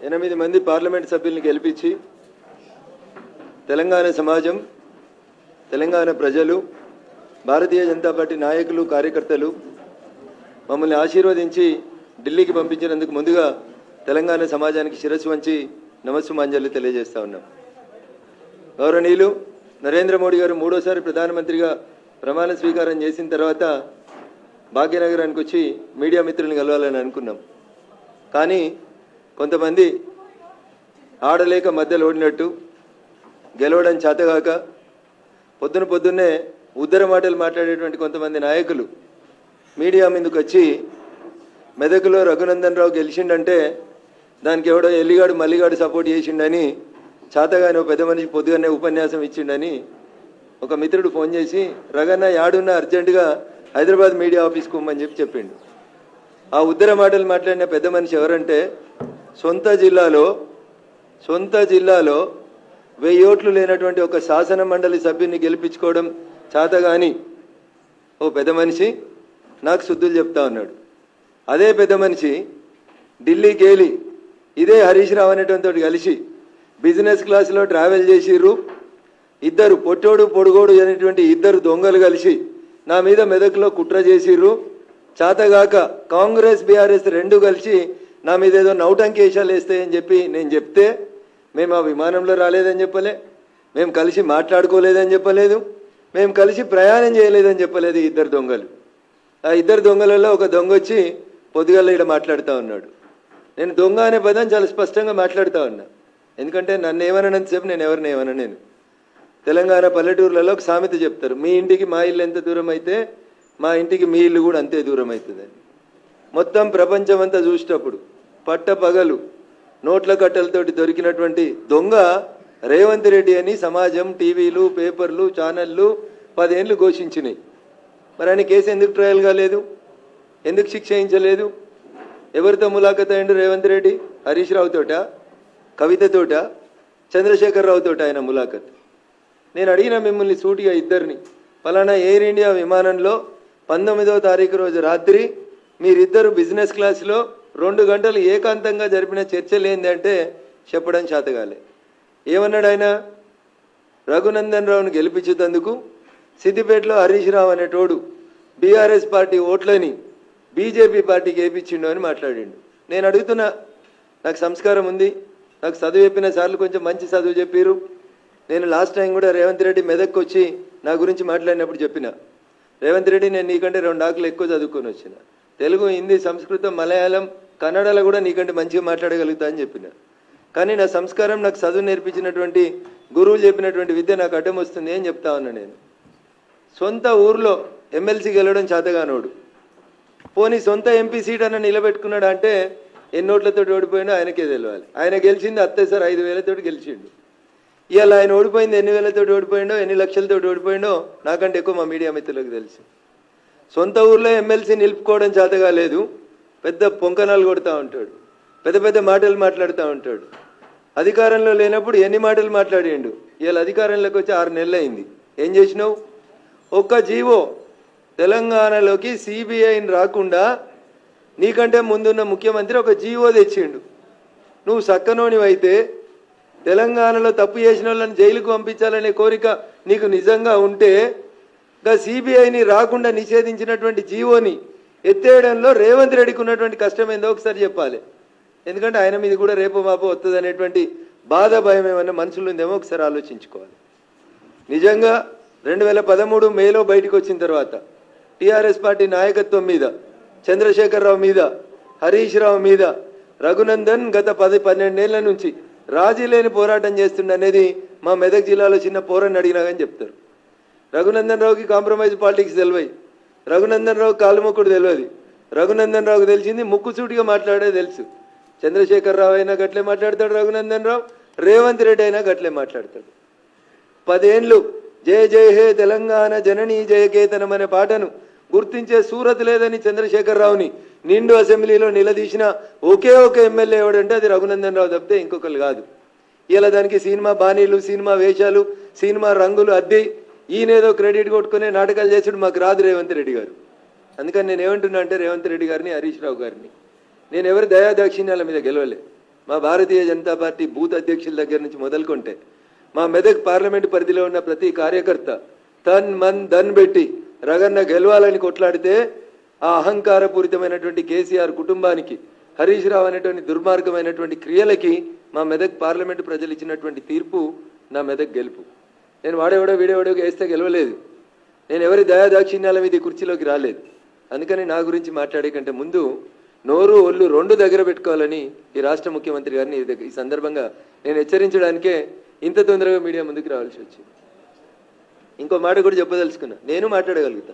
8 మంది పార్లమెంట్ సభ్యుల్ని గెలిపించి తెలంగాణ సమాజం, తెలంగాణ ప్రజలు, భారతీయ జనతా పార్టీ నాయకులు, కార్యకర్తలు మమ్మల్ని ఆశీర్వదించి ఢిల్లీకి పంపించినందుకు ముందుగా తెలంగాణ సమాజానికి శిరస్సు వంచి నమస్సుమాంజలి తెలియజేస్తా ఉన్నాం. గౌరవనీయులు నరేంద్ర మోడీ గారు మూడోసారి ప్రధానమంత్రిగా ప్రమాణ స్వీకారం చేసిన తర్వాత భాగ్యనగరానికి వచ్చి మీడియా మిత్రులను కలవాలని అనుకున్నాం. కానీ కొంతమంది ఆడలేక మధ్యలో ఓడినట్టు, గెలవడం చేతగాక పొద్దున్నే ఉద్దర మాటలు మాట్లాడేటువంటి కొంతమంది నాయకులు మీడియా మీదకి వచ్చి మెదకులో రఘునందన్ రావు గెలిచిండంటే దానికి ఎవడో ఎల్లిగాడు మల్లిగాడు సపోర్ట్ చేసిండని, చేతగాని పెద్ద మనిషి పొద్దుగానే ఉపన్యాసం ఇచ్చిండని ఒక మిత్రుడు ఫోన్ చేసి రగన్న యాడున్న అర్జెంటుగా హైదరాబాద్ మీడియా ఆఫీస్కి పోమని చెప్పిండు. ఆ ఉద్దర మాటలు మాట్లాడిన పెద్ద మనిషి ఎవరంటే సొంత జిల్లాలో 1000 ఓట్లు లేనటువంటి ఒక శాసన మండలి సభ్యుని గెలిపించుకోవడం చేతగాని ఓ పెద్ద మనిషి నాకు శుద్ధులు చెప్తా ఉన్నాడు. అదే పెద్ద మనిషి ఢిల్లీకి వెళ్ళి ఇదే హరీష్ రావు అనేటువంటి కలిసి బిజినెస్ క్లాస్లో ట్రావెల్ చేసిర్రు. ఇద్దరు పొట్టోడు పొడుగోడు అనేటువంటి ఇద్దరు దొంగలు కలిసి నా మీద మెదక్లో కుట్ర చేసిర్రు. చేతగాక కాంగ్రెస్ బీఆర్ఎస్ రెండు కలిసి నా మీద ఏదో నౌటంకేశాలు వేస్తాయని చెప్పి నేను చెప్తే మేము ఆ విమానంలో రాలేదని చెప్పలే, మేము కలిసి మాట్లాడుకోలేదని చెప్పలేదు, మేము కలిసి ప్రయాణం చేయలేదని చెప్పలేదు. ఇద్దరు దొంగలు, ఆ ఇద్దరు దొంగలలో ఒక దొంగ వచ్చి పొద్దుగల ఇక్కడ మాట్లాడుతూ ఉన్నాడు. నేను దొంగ అనే పదం చాలా స్పష్టంగా మాట్లాడుతూ ఉన్నా. ఎందుకంటే నన్ను ఏమనంతసేపు నేను ఎవరిని ఏమన్నా. నేను తెలంగాణ పల్లెటూర్లలో ఒక సామెత చెప్తారు, మీ ఇంటికి మా ఇల్లు ఎంత దూరం అయితే మా ఇంటికి మీ ఇల్లు కూడా అంతే దూరం అవుతుందని. మొత్తం ప్రపంచం అంతా చూసేటప్పుడు పట్టపగలు నోట్ల కట్టలతోటి దొరికినటువంటి దొంగ రేవంత్ రెడ్డి అని సమాజం, టీవీలు, పేపర్లు, ఛానళ్ళు 10 ఏళ్ళు ఘోషించినాయి. మరి ఆయన కేసు ఎందుకు ట్రయల్ కాలేదు? ఎందుకు శిక్ష వేయించలేదు? ఎవరితో ములాఖత్ అయ్యిండు రేవంత్ రెడ్డి? హరీష్ రావుతోట, కవితతోట, చంద్రశేఖర్ రావుతోట ఆయన ములాఖత్. నేను అడిగిన మిమ్మల్ని సూటిగా ఇద్దరిని, ఫలానా ఎయిర్ ఇండియా విమానంలో 19వ తారీఖు రోజు రాత్రి మీరిద్దరు బిజినెస్ క్లాస్లో 2 గంటలు ఏకాంతంగా జరిపిన చర్చలు ఏంటంటే చెప్పడం చేతగాలే. ఏమన్నాడు ఆయన? రఘునందన్ రావును గెలిపించేందుకు సిద్దిపేటలో హరీష్ రావు అనేటోడు బీఆర్ఎస్ పార్టీ ఓట్లని బీజేపీ పార్టీకి వేయించిండు అని మాట్లాడిండు. నేను అడుగుతున్నా, నాకు సంస్కారం ఉంది, నాకు చదువు చెప్పిన సార్లు కొంచెం మంచి చదువు చెప్పారు. నేను లాస్ట్ టైం కూడా రేవంత్ రెడ్డి మెదక్కి వచ్చి నా గురించి మాట్లాడినప్పుడు చెప్పిన, రేవంత్ రెడ్డి నేను నీకంటే 2 ఆకులు ఎక్కువ చదువుకొని వచ్చిన, తెలుగు, హిందీ, సంస్కృతం, మలయాళం, కన్నడలో కూడా నీకంటే మంచిగా మాట్లాడగలుగుతా అని చెప్పిన. కానీ నా సంస్కారం, నాకు చదువు నేర్పించినటువంటి గురువులు చెప్పినటువంటి విద్య నాకు అడ్డం వస్తుంది అని చెప్తా ఉన్నా. నేను సొంత ఊర్లో ఎమ్మెల్సీ గెలవడం చేతగానోడు పోనీ సొంత ఎంపీ సీట్ అన్న నిలబెట్టుకున్నాడు అంటే ఎన్ని ఓట్లతో ఓడిపోయిండో ఆయనకే తెలియాలి. ఆయన గెలిచింది అత్తేసారి 5,000 గెలిచిండు. ఇవాళ ఆయన ఓడిపోయింది ఎన్ని వేలతో ఓడిపోయిండో, ఎన్ని లక్షలతో ఓడిపోయిండో నాకంటే ఎక్కువ మా మీడియా మిత్రులకు తెలుసు. సొంత ఊర్లో ఎమ్మెల్సీ నిలుపుకోవడం చేతగా లేదు, పెద్ద పొంకనాలు కొడుతూ ఉంటాడు, పెద్ద మాటలు మాట్లాడుతూ ఉంటాడు. అధికారంలో లేనప్పుడు ఎన్ని మాటలు మాట్లాడిండు. ఇవాళ అధికారంలోకి వచ్చి 6 నెలలు అయింది. ఏం చేసినావు? ఒక్క జీవో తెలంగాణలోకి సిబిఐని రాకుండా నీకంటే ముందున్న ముఖ్యమంత్రి ఒక జీవో తెచ్చిండు. నువ్వు సక్కనోనివైతే తెలంగాణలో తప్పు చేసిన వాళ్ళని జైలుకు పంపించాలనే కోరిక నీకు నిజంగా ఉంటే ఇంకా సిబిఐని రాకుండా నిషేధించినటువంటి జీవోని ఎత్తేయడంలో రేవంత్ రెడ్డికి ఉన్నటువంటి కష్టం ఏందో ఒకసారి చెప్పాలి. ఎందుకంటే ఆయన మీద కూడా రేపు మాపో వస్తుంది అనేటువంటి బాధ, భయం ఏమన్నా మనసులో ఉందేమో ఒకసారి ఆలోచించుకోవాలి. నిజంగా 2013 మేలో బయటకు వచ్చిన తర్వాత టీఆర్ఎస్ పార్టీ నాయకత్వం మీద, చంద్రశేఖర్ రావు మీద, హరీష్ రావు మీద రఘునందన్ గత 10-12 ఏళ్ల నుంచి రాజీ లేని పోరాటం చేస్తుండనేది మా మెదక్ జిల్లాలో చిన్న పోరాన్ని అడిగినా కానీ చెప్తారు. రఘునందన్ రావుకి కాంప్రమైజ్ పాలిటిక్స్ తెలివై, రఘునందన్ రావు కాలుమొక్కుడు తెలియదు. రఘునందన్ రావుకి తెలిసింది ముక్కుసూటిగా మాట్లాడే తెలుసు. చంద్రశేఖర్ రావు అయినా గట్లే మాట్లాడతాడు రఘునందన్ రావు, రేవంత్ రెడ్డి అయినా గట్లే మాట్లాడతాడు. 10 ఏళ్ళు జయ జయ హే తెలంగాణ జననీ జయకేతనం అనే పాటను గుర్తించే సూరత్ లేదని చంద్రశేఖర్ రావుని నిండు అసెంబ్లీలో నిలదీసిన ఒకే ఒక ఎమ్మెల్యే ఎవడంటే అది రఘునందన్ రావు తప్పితే ఇంకొకరు కాదు. ఇలా దానికి సినిమా బాణీలు, సినిమా వేషాలు, సినిమా రంగులు అద్ది ఈయనేదో క్రెడిట్ కొట్టుకునే నాటకాలు చేసాడు మాకు రాదు రేవంత్ రెడ్డి గారు. అందుకని నేను ఏమంటున్నా అంటే రేవంత్ రెడ్డి గారిని, హరీష్ రావు గారిని, నేను ఎవరి దయాదాక్షిణ్యాల మీద గెలవలే. మా భారతీయ జనతా పార్టీ బూత్ అధ్యక్షుల దగ్గర నుంచి మొదలుకొంటే మా మెదక్ పార్లమెంటు పరిధిలో ఉన్న ప్రతి కార్యకర్త తన్ మన్ ధన్ పెట్టి రగన్న గెలవాలని కొట్లాడితే ఆ అహంకారపూరితమైనటువంటి కేసీఆర్ కుటుంబానికి, హరీష్ రావు అనేటువంటి దుర్మార్గమైనటువంటి క్రియలకి మా మెదక్ పార్లమెంటు ప్రజలు ఇచ్చినటువంటి తీర్పు నా మెదక్ గెలుపు. నేను వాడేవాడో వీడేవాడో వేస్తే గెలవలేదు. నేను ఎవరి దయాదాక్షిణ్యాల మీద ఈ కుర్చీలోకి రాలేదు. అందుకని నా గురించి మాట్లాడే కంటే ముందు నోరు ఒళ్ళు రెండు దగ్గర పెట్టుకోవాలని ఈ రాష్ట్ర ముఖ్యమంత్రి గారిని ఈ సందర్భంగా నేను హెచ్చరించడానికే ఇంత తొందరగా మీడియా ముందుకు రావాల్సి వచ్చింది. ఇంకో మాట కూడా చెప్పదలుచుకున్నా, నేను మాట్లాడగలుగుతా.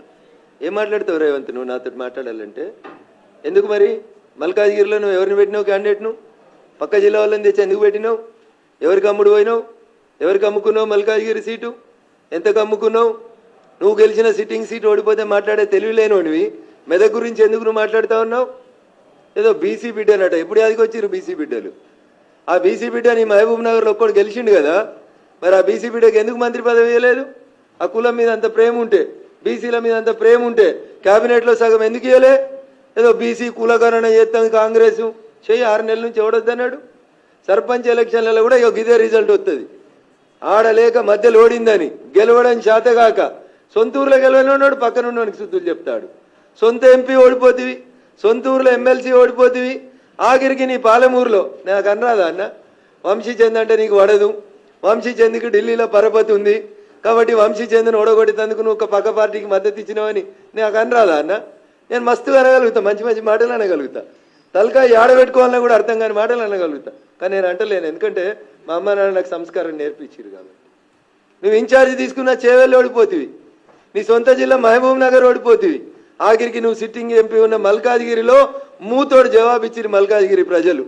ఏం మాట్లాడతావు రేవంత్ నువ్వు నాతో మాట్లాడాలంటే? ఎందుకు మరి మల్కాజ్గిరిలో నువ్వు ఎవరిని పెట్టినావు క్యాండిడేట్ను? పక్క జిల్లా వాళ్ళని తెచ్చి ఎందుకు పెట్టినావు? ఎవరికి అమ్ముడు పోయినావు? ఎవరికి అమ్ముకున్నావు మల్కాజ్గిరి సీటు? ఎంతకు అమ్ముకున్నావు? నువ్వు గెలిచిన సిట్టింగ్ సీట్ ఓడిపోతే మాట్లాడే తెలివి లేనివాడివి మెదక్ గురించి ఎందుకు నువ్వు మాట్లాడుతూ ఉన్నావు? ఏదో బీసీ బిడ్డనట. ఎప్పుడు యాదికి వచ్చిర్రు బీసీ బిడ్డలు? ఆ బీసీ బిడ్డ నీ మహబూబ్ నగర్లో ఒక్కడు గెలిచిండు కదా, మరి ఆ బీసీ బిడ్డకి ఎందుకు మంత్రి పదవి ఇవ్వలేదు? ఆ కులం మీద అంత ప్రేమ ఉంటే, బీసీల మీద అంత ప్రేమ ఉంటే క్యాబినెట్లో సగం ఎందుకు ఇవ్వలే? ఏదో బీసీ కులకరణ చేస్తాం కాంగ్రెస్ చెయ్యి 6 నెలల నుంచి ఎవడొద్దన్నాడు. సర్పంచ్ ఎలక్షన్లలో కూడా ఇదే రిజల్ట్ వస్తుంది. ఆడలేక మధ్యలో ఓడిందని గెలవడం చేతగాక సొంత ఊర్లో గెలవనున్నాడు, పక్కన ఉన్నవానికి శుద్ధులు చెప్తాడు. సొంత ఎంపీ ఓడిపోతివి, సొంత ఊర్లో ఎమ్మెల్సీ ఓడిపోతివి, ఆఖరికి నీ పాలమూరులో నాకు అనరాదా అన్న? వంశీ చంద్ అంటే నీకు వడదు, వంశీ చంద్కి ఢిల్లీలో పరపతి ఉంది కాబట్టి వంశీ చంద్ను ఓడగొట్టేందుకు నువ్వు ఒక పక్క పార్టీకి మద్దతు ఇచ్చినావని నాకు అనరాదా అన్న? నేను మస్తుగా అనగలుగుతా, మంచి మంచి మాటలు అనగలుగుతా, తలకాయ ఆడబెట్టుకోవాలన్నా కూడా అర్థం కాని మాటలు అనగలుగుతా. కానీ నేను అంటలేను, ఎందుకంటే మా అమ్మ నాన్న నాకు సంస్కారం నేర్పించారు కాబట్టి. నువ్వు ఇన్ఛార్జ్ తీసుకున్న చేవెళ్ళు ఓడిపోతివి, నీ సొంత జిల్లా మహబూబ్ నగర్ ఓడిపోతివి, ఆఖరికి నువ్వు సిట్టింగ్ ఎంపీ ఉన్న మల్కాజ్గిరిలో మూతోడు జవాబిచ్చిరు మల్కాజ్గిరి ప్రజలు.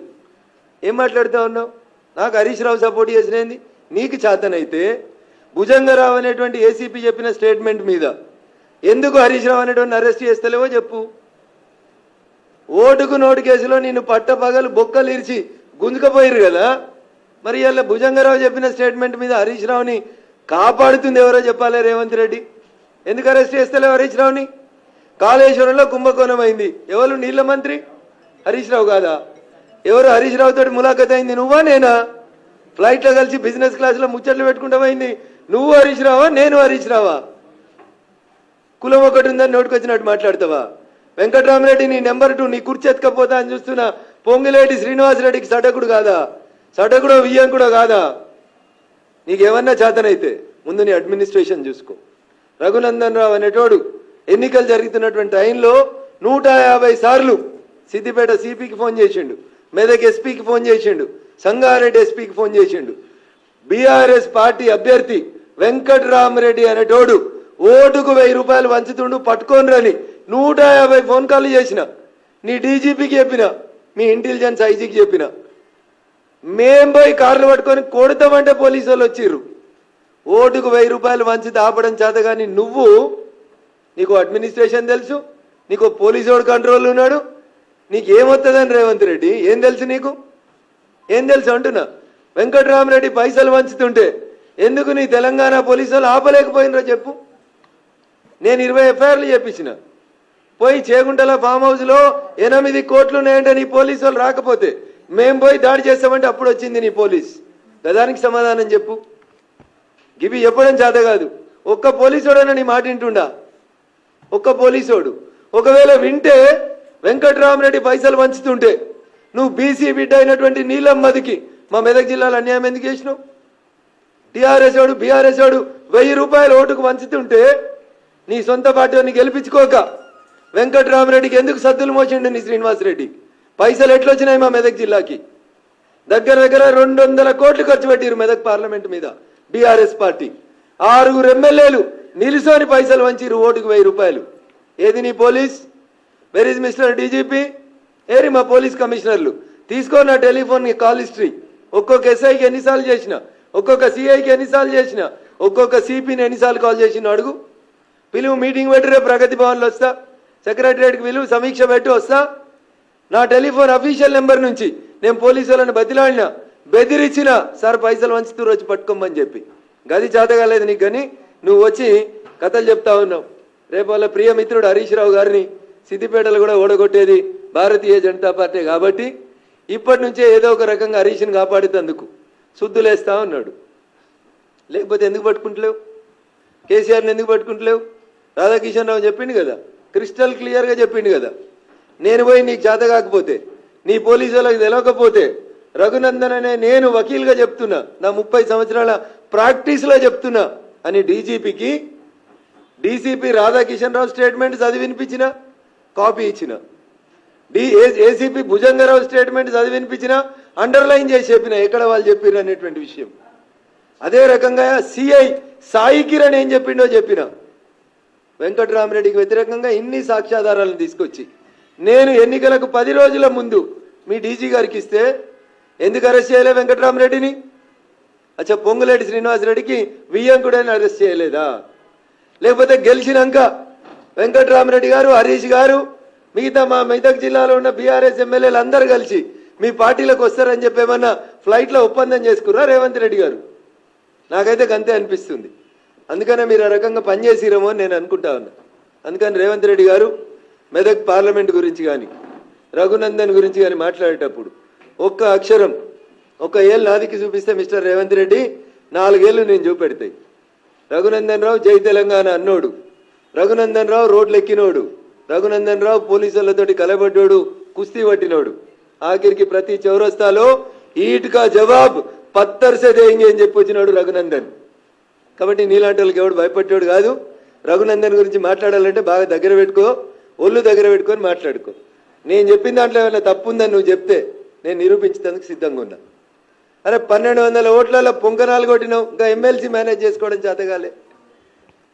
ఏం మాట్లాడుతూ ఉన్నావు? నాకు హరీష్ రావు సపోర్ట్ చేసినది నీకు చేతనైతే భుజంగరావు అనేటువంటి ఏసీపీ చెప్పిన స్టేట్మెంట్ మీద ఎందుకు హరీష్ రావు అనేటువంటి అరెస్ట్ చేస్తలేవో చెప్పు. ఓటుకు నోటు కేసులో నిన్ను పట్టపగలు బొక్కలు ఇరిచి గుంజుకపోయారు కదా, మరి ఇలా భుజంగరావు చెప్పిన స్టేట్మెంట్ మీద హరీష్ రావుని కాపాడుతుంది ఎవరో చెప్పాలి రేవంత్ రెడ్డి. ఎందుకు అరెస్ట్ చేస్తలేవు హరీష్ రావుని? కాళేశ్వరంలో కుంభకోణం అయింది, ఎవరు? నీళ్ల మంత్రి హరీష్ రావు కాదా? ఎవరు హరీష్ రావు తోటి ములాఖత్ అయింది? నువ్వా నేనా? ఫ్లైట్లో కలిసి బిజినెస్ క్లాస్లో ముచ్చట్లు పెట్టుకుంటామైంది నువ్వు హరీష్ రావా నేను హరీష్ రావా? కులం ఒకటి ఉందని నోటుకొచ్చినట్టు మాట్లాడతావా? వెంకట్రామరెడ్డి నీ నెంబర్ 2 నీ కుర్చీ ఎత్తుకపోతా అని చూస్తున్నా పొంగిలేటి శ్రీనివాసరెడ్డికి సటకుడు కాదా? సటకుడో వియ్యంకుడో కాదా? నీకేమన్నా చేతనైతే ముందు నీ అడ్మినిస్ట్రేషన్ చూసుకో. రఘునందన్ రావు అనేటోడు ఎన్నికలు జరుగుతున్నటువంటి టైంలో 150 సార్లు సిద్దిపేట సిపికి ఫోన్ చేసిండు, మెదక్ ఎస్పీకి ఫోన్ చేసిండు, సంగారెడ్డి ఎస్పీకి ఫోన్ చేసిండు. బీఆర్ఎస్ పార్టీ అభ్యర్థి వెంకట్రామరెడ్డి అనేటోడు ఓటుకు 1000 రూపాయలు వంచుతుండు పట్టుకోనరని 150 ఫోన్ కాల్ చేసిన, నీ డీజీపీకి చెప్పిన, మీ ఇంటెలిజెన్స్ ఐజీకి చెప్పిన. మేం పోయి కార్లు పట్టుకొని కొడతామంటే పోలీసు వాళ్ళు వచ్చిర్రు. ఓటుకు 1000 రూపాయలు వంచితే ఆపడం చేత కానీ నువ్వు, నీకు అడ్మినిస్ట్రేషన్ తెలుసు, నీకు పోలీసు కంట్రోల్ ఉన్నాడు, నీకు ఏమొస్తుందని రేవంత్ రెడ్డి ఏం తెలుసు? నీకు ఏం తెలుసు అంటున్నా? వెంకట్రామరెడ్డి పైసలు వంచుతుంటే ఎందుకు నీ తెలంగాణ పోలీసు వాళ్ళు ఆపలేకపోయినరో చెప్పు. నేను 20 ఎఫ్ఐఆర్లు చేపించిన, పోయి చేగుంటల ఫామ్ హౌస్లో 8 కోట్లు ఉన్నాయంటే నీ పోలీసు వాళ్ళు రాకపోతే మేము పోయి దాడి చేస్తామంటే అప్పుడు వచ్చింది నీ పోలీస్. గదానికి సమాధానం చెప్పు. గివి చెప్పడం చేత కాదు. ఒక్క పోలీసోడైనా నీ మాట వింటుండా? ఒక్క పోలీసోడు ఒకవేళ వింటే వెంకట్రామరెడ్డి పైసలు వంచుతుంటే నువ్వు బీసీ బిడ్డ అయినటువంటి నీలమ్మదికి మా మెదక్ జిల్లాలో అన్యాయం ఎందుకు చేసినావు? టీఆర్ఎస్ వాడు బీఆర్ఎస్ వాడు 1000 రూపాయలు ఓటుకు వంచుతుంటే నీ సొంత పార్టీని గెలిపించుకోక వెంకట్రామరెడ్డికి ఎందుకు సద్దులు మోసిండు నీ శ్రీనివాసరెడ్డి? పైసలు ఎట్లొచ్చినాయి మా మెదక్ జిల్లాకి? దగ్గర 200 కోట్లు ఖర్చు పెట్టిరు మెదక్ పార్లమెంట్ మీద బీఆర్ఎస్ పార్టీ. 6 ఎమ్మెల్యేలు నిలుసోని పైసలు వంచిరు ఓటుకు 1000 రూపాయలు. ఏది నీ police? Where is mister DGP? ఏరి మా పోలీస్ కమిషనర్లు? తీసుకో నా టెలిఫోన్ కాల్ హిస్టరీ. ఒక్కొక్క ఎస్ఐకి ఎన్నిసార్లు చేసిన, ఒక్కొక్క సిఐకి ఎన్నిసార్లు చేసిన, ఒక్కొక్క సిపిని ఎన్నిసార్లు కాల్ చేసిన అడుగు. పిలువు, మీటింగ్ పెట్టి రేపు ప్రగతి భవన్లో వస్తా, సెక్రటరియట్కి పిలువు, సమీక్ష పెట్టి వస్తా. నా టెలిఫోన్ అఫీషియల్ నెంబర్ నుంచి నేను పోలీసు వాళ్ళని బతిలాడినా, బెదిరించిన, సార్ పైసలు వంచుతూ వచ్చి పట్టుకోమని చెప్పి. గది చేతగాలేదు నీకు, కానీ నువ్వు వచ్చి కథలు చెప్తా ఉన్నావు. రేపు వాళ్ళ ప్రియమిత్రుడు హరీష్ రావు గారిని సిద్దిపేటలో కూడా ఓడగొట్టేది భారతీయ జనతా పార్టీ కాబట్టి ఇప్పటి నుంచే ఏదో ఒక రకంగా హరీష్ని కాపాడుతందుకు శుద్ధులేస్తా ఉన్నాడు. లేకపోతే ఎందుకు పట్టుకుంటలేవు? కేసీఆర్ని ఎందుకు పట్టుకుంటలేవు? రాధాకిషన్ రావు చెప్పిండు కదా, క్రిస్టల్ క్లియర్గా చెప్పిండు కదా, నేను పోయి నీకు చేత కాకపోతే, నీ పోలీసు వాళ్ళకి తెలవకపోతే రఘునందన్ అనే నేను వకీల్గా చెప్తున్నా, నా 30 సంవత్సరాల ప్రాక్టీస్లో చెప్తున్నా అని డీసీపీ రాధాకిషన్ రావు స్టేట్మెంట్ చదివి వినిపించిన, కాపీ ఇచ్చిన, ఏసీపీ భుజంగరావు స్టేట్మెంట్ చదివి వినిపించిన, అండర్లైన్ చేసి చెప్పిన ఎక్కడ వాళ్ళు చెప్పిర్రు అనేటువంటి విషయం. అదే రకంగా సిఐ సాయి కిరణ్ ఏం చెప్పిండో చెప్పిన, వెంకటరామరెడ్డికి వ్యతిరేకంగా ఇన్ని సాక్ష్యాధారాలను తీసుకొచ్చి నేను ఎన్నికలకు 10 రోజుల ముందు మీ డీజీ గారికి ఇస్తే ఎందుకు అరెస్ట్ చేయలే వెంకటరామరెడ్డిని? అచ్చా, పొంగులేటి శ్రీనివాసరెడ్డికి వియ్యంకుడని అరెస్ట్ చేయలేదా? లేకపోతే గెలిచినాక వెంకటరామరెడ్డి గారు, హరీష్ గారు, మిగతా మా మెదక్ జిల్లాలో ఉన్న బీఆర్ఎస్ ఎమ్మెల్యేలు అందరూ కలిసి మీ పార్టీలకు వస్తారని చెప్పి ఏమన్నా ఫ్లైట్లో ఒప్పందం చేసుకున్నారా రేవంత్ రెడ్డి గారు? నాకైతే గంతే అనిపిస్తుంది. అందుకనే మీరు ఆ రకంగా పనిచేసిరేమో అని నేను అనుకుంటా ఉన్నా. అందుకని రేవంత్ రెడ్డి గారు మెదక్ పార్లమెంట్ గురించి కానీ రఘునందన్ గురించి కానీ మాట్లాడేటప్పుడు ఒక్క అక్షరం, ఒక ఏళ్ళు నాదికి చూపిస్తే మిస్టర్ రేవంత్ రెడ్డి 4 ఏళ్ళు నేను చూపెడతాయి. రఘునందన్ రావు జై తెలంగాణ అన్నోడు, రఘునందన్ రావు రోడ్లు ఎక్కినోడు, రఘునందన్ రావు పోలీసులతోటి కలబడ్డోడు, కుస్తీ పట్టినోడు, ఆఖరికి ప్రతి చౌరస్తాలో ఈట్కా జవాబ్ పత్తర్ సే దేంగే అని చెప్పి వచ్చినాడు రఘునందన్. కాబట్టి నీలాంటి వాళ్ళకి ఎవడు భయపడ్డాడు కాదు. రఘునందన్ గురించి మాట్లాడాలంటే బాగా దగ్గర పెట్టుకో, ఒళ్ళు దగ్గర పెట్టుకొని మాట్లాడుకో. నేను చెప్పిన దాంట్లో ఏమైనా తప్పు ఉందని నువ్వు చెప్తే నేను నిరూపించేందుకు సిద్ధంగా ఉన్నా. అరే 1200 ఓట్లలో పొంకనాలు కొట్టినావు, ఇంకా ఎమ్మెల్సీ మేనేజ్ చేసుకోవడం చేతగాలే.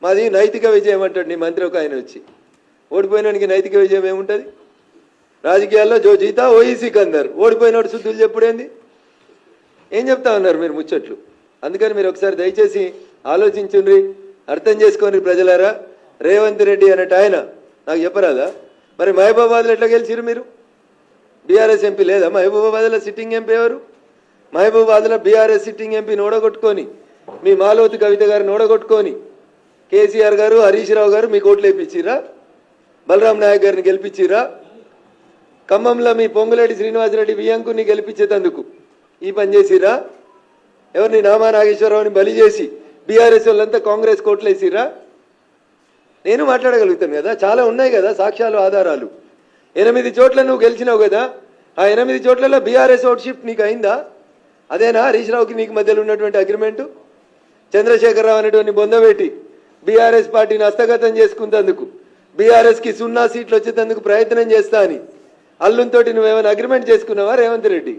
మాది నైతిక విజయం అంటాడు నీ మంత్రి ఒక ఆయన వచ్చి. ఓడిపోయినానికి నైతిక విజయం ఏముంటుంది? రాజకీయాల్లో జో జీతా ఓయి సికందర్, ఓడిపోయినోడు శుద్ధులు చెప్పుడేంది? ఏం చెప్తా ఉన్నారు మీరు ముచ్చట్లు? అందుకని మీరు ఒకసారి దయచేసి ఆలోచించుండ్రి, అర్థం చేసుకోండి ప్రజలారా. రేవంత్ రెడ్డి అనేట ఆయన నాకు చెప్పరాదా? మరి మహబూబాబాద్లో ఎట్లా గెలిచిరు మీరు? బీఆర్ఎస్ ఎంపీ లేదా మహబూబాబాద్లో? సిట్టింగ్ ఎంపీ ఎవరు? మహబూబాబాద్లో బీఆర్ఎస్ సిట్టింగ్ ఎంపీని ఓడగొట్టుకొని, మీ మాలోతి కవిత గారిని ఓడగొట్టుకొని కేసీఆర్ గారు, హరీష్ రావు గారు మీకు ఓట్లు వేయించిరా? బలరాం నాయక్ గారిని గెలిపించిరా? ఖమ్మంలో మీ పొంగులేటి శ్రీనివాసరెడ్డి వియ్యంకుని గెలిపించేందుకు ఈ పని చేసిరా? ఎవరిని నామా నాగేశ్వరరావుని బలి చేసి బీఆర్ఎస్ వాళ్ళంతా కాంగ్రెస్ కోట్లు వేసిరా? నేను మాట్లాడగలుగుతాను కదా, చాలా ఉన్నాయి కదా సాక్ష్యాలు, ఆధారాలు. 8 చోట్ల నువ్వు గెలిచినావు కదా, ఆ 8 చోట్లలో బీఆర్ఎస్ ఓట్ షిఫ్ట్ నీకు అయిందా? అదేనా హరీష్ రావుకి నీకు మధ్యలో ఉన్నటువంటి అగ్రిమెంటు? చంద్రశేఖరరావు అనేటువంటి బొందబెట్టి బీఆర్ఎస్ పార్టీని హస్తగతం చేసుకున్నందుకు, బీఆర్ఎస్కి 0 సీట్లు వచ్చేందుకు ప్రయత్నం చేస్తా అని అల్లుంతోటి నువ్వేమైనా అగ్రిమెంట్ చేసుకున్నావా రేవంత్ రెడ్డి?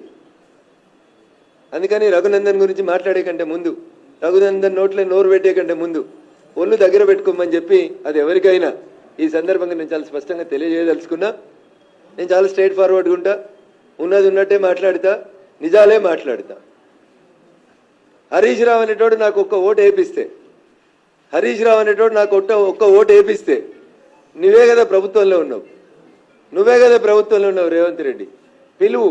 అందుకని రఘునందన్ గురించి మాట్లాడే కంటే ముందు, రఘునందన్ నోట్లో నోరు పెట్టే కంటే ముందు ఒళ్ళు దగ్గర పెట్టుకోమని చెప్పి అది ఎవరికైనా ఈ సందర్భంగా నేను చాలా స్పష్టంగా తెలియజేయదలుచుకున్నా. నేను చాలా స్ట్రైట్ ఫార్వర్డ్గా ఉంటా, ఉన్నది ఉన్నట్టే మాట్లాడతా, నిజాలే మాట్లాడతా. హరీష్ రావు అనేటోడు నాకు ఒక్క ఓటు వేపిస్తే, హరీష్ రావు అనేటోడు నాకు ఒక్క ఓటు వేపిస్తే నువ్వే కదా ప్రభుత్వంలో ఉన్నావు, నువ్వే కదా ప్రభుత్వంలో ఉన్నావు రేవంత్ రెడ్డి. పిలువు,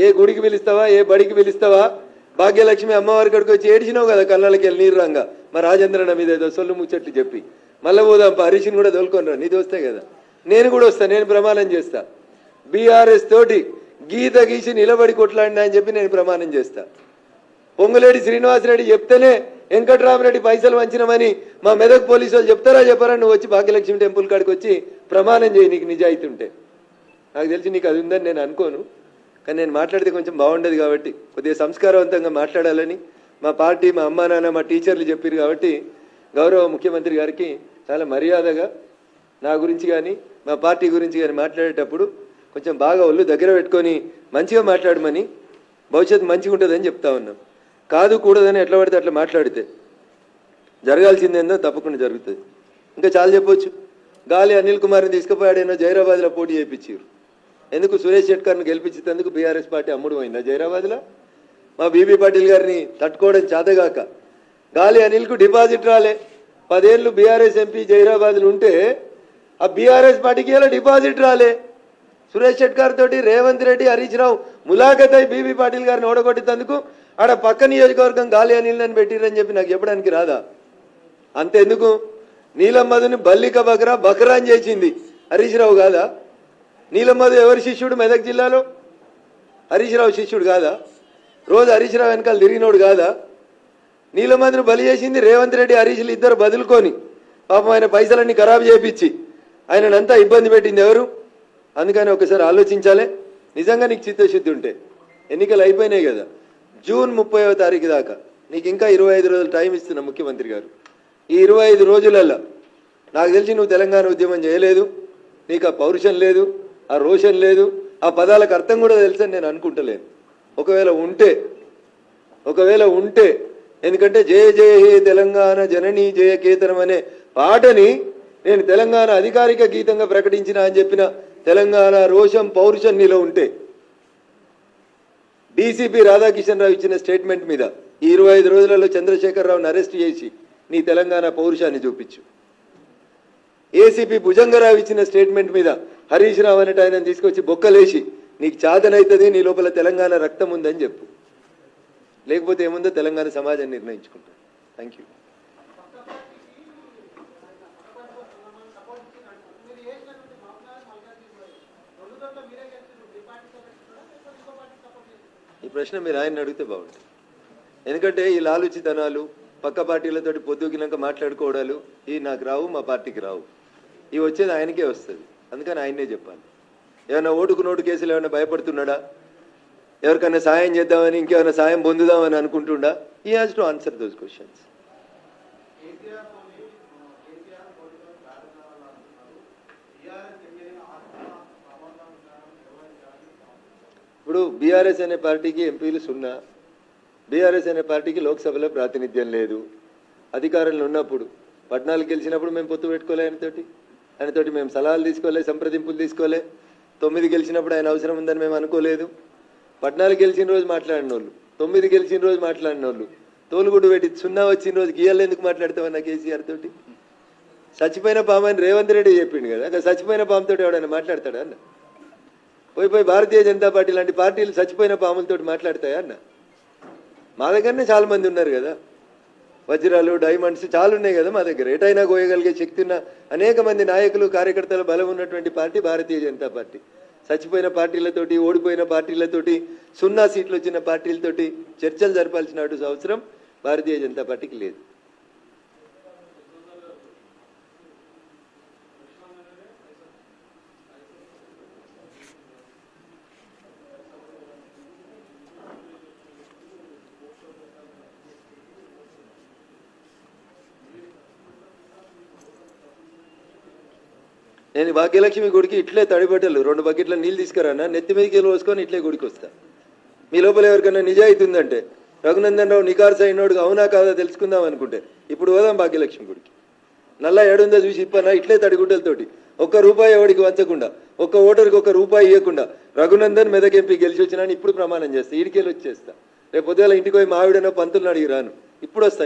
ఏ గుడికి పిలుస్తావా, ఏ బడికి పిలుస్తావా? భాగ్యలక్ష్మి అమ్మవారి కాడికి వచ్చి ఏడిచినావు కదా కళ్ళకి వెళ్ళి నీరు రంగా, మా రాజేంద్రన మీద ఏదో సొల్లు ముచ్చట్లు చెప్పి. మళ్ళీ పోదాం, హరీష్ని కూడా తోలుకొనిరా, నీది వస్తే కదా. నేను కూడా వస్తా, నేను ప్రమాణం చేస్తా. బీఆర్ఎస్ తోటి గీత గీసి నిలబడి కొట్లాడినా అని చెప్పి నేను ప్రమాణం చేస్తా. పొంగులేటి శ్రీనివాసరెడ్డి చెప్తేనే వెంకటరామరెడ్డి పైసలు వంచినమని మా మెదక్ పోలీసు వాళ్ళు చెప్తారా చెప్పారా? నువ్వు వచ్చి భాగ్యలక్ష్మి టెంపుల్ కాడికి వచ్చి ప్రమాణం చేయి, నీకు నిజాయితీ ఉంటే. నాకు తెలిసి నీకు అది ఉందని నేను అనుకోను, కానీ నేను మాట్లాడితే కొంచెం బాగుండదు కాబట్టి కొద్దిగా సంస్కారవంతంగా మాట్లాడాలని మా పార్టీ, మా అమ్మా నాన్న, మా టీచర్లు చెప్పారు కాబట్టి గౌరవ ముఖ్యమంత్రి గారికి చాలా మర్యాదగా నా గురించి కానీ మా పార్టీ గురించి కానీ మాట్లాడేటప్పుడు కొంచెం బాగా ఒళ్ళు దగ్గర పెట్టుకొని మంచిగా మాట్లాడమని, భవిష్యత్తు మంచిగా ఉంటుందని చెప్తా ఉన్నాం. కాదు కూడదని ఎట్లా పడితే అట్లా మాట్లాడితే జరగాల్సిందేందో తప్పకుండా జరుగుతుంది. ఇంకా చాలా చెప్పొచ్చు. గాలి అనిల్ కుమార్ని తీసుకుపోయాడేనో జైరాబాద్లో పోటీ చేయించారు. ఎందుకు? సురేష్ షెట్కర్ని గెలిపించేందుకు బీఆర్ఎస్ పార్టీ అమ్ముడు పోయిందా జైరాబాద్లో? మా బీబీ పాటిల్ గారిని తట్టుకోవడం చేతగాక గాలి అనిల్కు డిపాజిట్ రాలే. 10 ఏళ్ళు బీఆర్ఎస్ ఎంపీ జైరాబాద్లు ఉంటే ఆ బీఆర్ఎస్ పార్టీకి ఇలా డిపాజిట్ రాలే. సురేష్ షెట్కర్ తోటి రేవంత్ రెడ్డి, హరీష్ రావు ములాఖత్ అయి బీబీ పాటిల్ గారిని ఓడగొట్టేందుకు ఆడ పక్క నియోజకవర్గం గాలి అనిల్ని పెట్టిరని చెప్పి నాకు చెప్పడానికి రాదా? అంతెందుకు, నీలమ్మధుని బల్లిక బక్రా అని చేసింది హరీష్ రావు కాదా? నీలమ్మధు ఎవరి శిష్యుడు మెదక్ జిల్లాలో? హరీష్ రావు శిష్యుడు కాదా? రోజు హరీష్ రావు వెనకాల తిరిగినోడు కాదా? నీలమందిని బలి చేసింది రేవంత్ రెడ్డి, హరీష్లు ఇద్దరు బదులుకొని పాపం ఆయన పైసలన్నీ ఖరాబు చేయించి ఆయనంతా ఇబ్బంది పెట్టింది ఎవరు? అందుకని ఒకసారి ఆలోచించాలి. నిజంగా నీకు చిత్తశుద్ధి ఉంటే ఎన్నికలు అయిపోయినాయి కదా, జూన్ 30వ తారీఖు దాకా నీకు ఇంకా 25 రోజులు టైం ఇస్తున్నా ముఖ్యమంత్రి గారు. ఈ 25 రోజులల్లో నాకు తెలిసి నువ్వు తెలంగాణ ఉద్యమం చేయలేదు, నీకు ఆ పౌరుషం లేదు, ఆ రోషన్ లేదు, ఆ పదాలకు అర్థం కూడా తెలుసని నేను అనుకుంటలేను. ఒకవేళ ఉంటే ఎందుకంటే జయ జయ హే తెలంగాణ జననీ జయ కేతనం అనే పాటని నేను తెలంగాణ అధికారిక గీతంగా ప్రకటించిన అని చెప్పిన తెలంగాణ రోషం పౌరుషం నీలో ఉంటే డీసీపీ రాధాకిషన్ రావు ఇచ్చిన స్టేట్మెంట్ మీద ఈ 25 రోజులలో చంద్రశేఖరరావుని అరెస్ట్ చేసి నీ తెలంగాణ పౌరుషాన్ని చూపించు. ఏసీపీ భుజంగరావు ఇచ్చిన స్టేట్మెంట్ మీద హరీష్ రావు అనేట ఆయన తీసుకొచ్చి బొక్కలేసి నీకు చాదనైతుంది, నీ లోపల తెలంగాణ రక్తం ఉందని చెప్పు. లేకపోతే ఏముందో తెలంగాణ సమాజం నిర్ణయించుకుంటాం. Thank you. ఈ ప్రశ్న మీరు ఆయన అడిగితే బాగుంటుంది. ఎందుకంటే ఈ లాలుచితనాలు పక్క పార్టీలతోటి పొద్దుకినాక మాట్లాడుకోవడాలు ఈ నాకు రావు, మా పార్టీకి రావు. ఇవి వచ్చేది ఆయనకే వస్తుంది. అందుకని ఆయనే చెప్పాలి. ఏమైనా ఓటుకు నోటు కేసులు ఏమైనా భయపడుతున్నాడా? ఎవరికైనా సాయం చేద్దామని ఇంకేమైనా సాయం పొందుదామని అనుకుంటుండా? ఈ has to answer those questions. ఇప్పుడు బీఆర్ఎస్ అనే పార్టీకి ఎంపీలు 0, బీఆర్ఎస్ అనే పార్టీకి లోక్సభలో ప్రాతినిధ్యం లేదు. అధికారంలో ఉన్నప్పుడు 14 గెలిచినప్పుడు మేము పొత్తు పెట్టుకోలే ఆయనతోటి మేము సలహాలు తీసుకోలే, సంప్రదింపులు తీసుకోలే. 9 గెలిచినప్పుడు ఆయన అవసరం ఉందని మేము అనుకోలేదు. 14 గెలిచిన రోజు మాట్లాడిన వాళ్ళు, 9 గెలిచిన రోజు మాట్లాడిన వాళ్ళు తోలుగుడ్డు పెట్టి 0 వచ్చిన రోజు గీయాలు ఎందుకు మాట్లాడతామన్నా కేసీఆర్ తోటి? చచ్చిపోయిన పాము అని రేవంత్ రెడ్డి చెప్పిండు కదా, అక్కడ చచ్చిపోయిన పాముతో ఎవడైనా మాట్లాడతాడా అన్న? పోయి భారతీయ జనతా పార్టీ లాంటి పార్టీలు చచ్చిపోయిన పాములతో మాట్లాడతాయా అన్న? మా దగ్గరనే చాలా మంది ఉన్నారు కదా, వజ్రాలు డైమండ్స్ చాలా ఉన్నాయి కదా మా దగ్గర. ఎటైనా కోయగలిగే శక్తి ఉన్న అనేక మంది నాయకులు కార్యకర్తల బలం ఉన్నటువంటి పార్టీ భారతీయ జనతా పార్టీ. చచ్చిపోయిన పార్టీలతోటి, ఓడిపోయిన పార్టీలతోటి, 0 సీట్లు వచ్చిన పార్టీలతోటి చర్చలు జరపాల్సిన అవసరం భారతీయ జనతా పార్టీకి లేదు. నేను భాగ్యలక్ష్మి గుడికి ఇట్లే తడిబట్టలు 2 బకెట్ల నీళ్ళు తీసుకురానా, నెత్తి మీదకి పోసుకొని ఇట్లే గుడికి వస్తా. మీ లోపల ఎవరికైనా నిజాయితీ ఉందంటే రఘునందన్ రావు నికార్స్ అయినోడుగా అవునా కాదా తెలుసుకుందాం అనుకుంటే ఇప్పుడు పోదాం భాగ్యలక్ష్మి గుడికి. నల్లా ఏడుందో చూసి ఇప్పనా ఇట్లే తడిగుడ్డలతోటి ₹1 ఎవడికి వంచకుండా, ఒక్క ఓటర్కి ₹1 ఇవ్వకుండా రఘునందన్ మెదక్ ఎంపీ గెలిచి వచ్చినా ఇప్పుడు ప్రమాణం చేస్తా. ఈడికెళ్ళి వచ్చేస్తా. రేపు పొద్దుగాల ఇంటికి పోయి మావిడనో పంతులను అడిగి రాను, ఇప్పుడు వస్తా.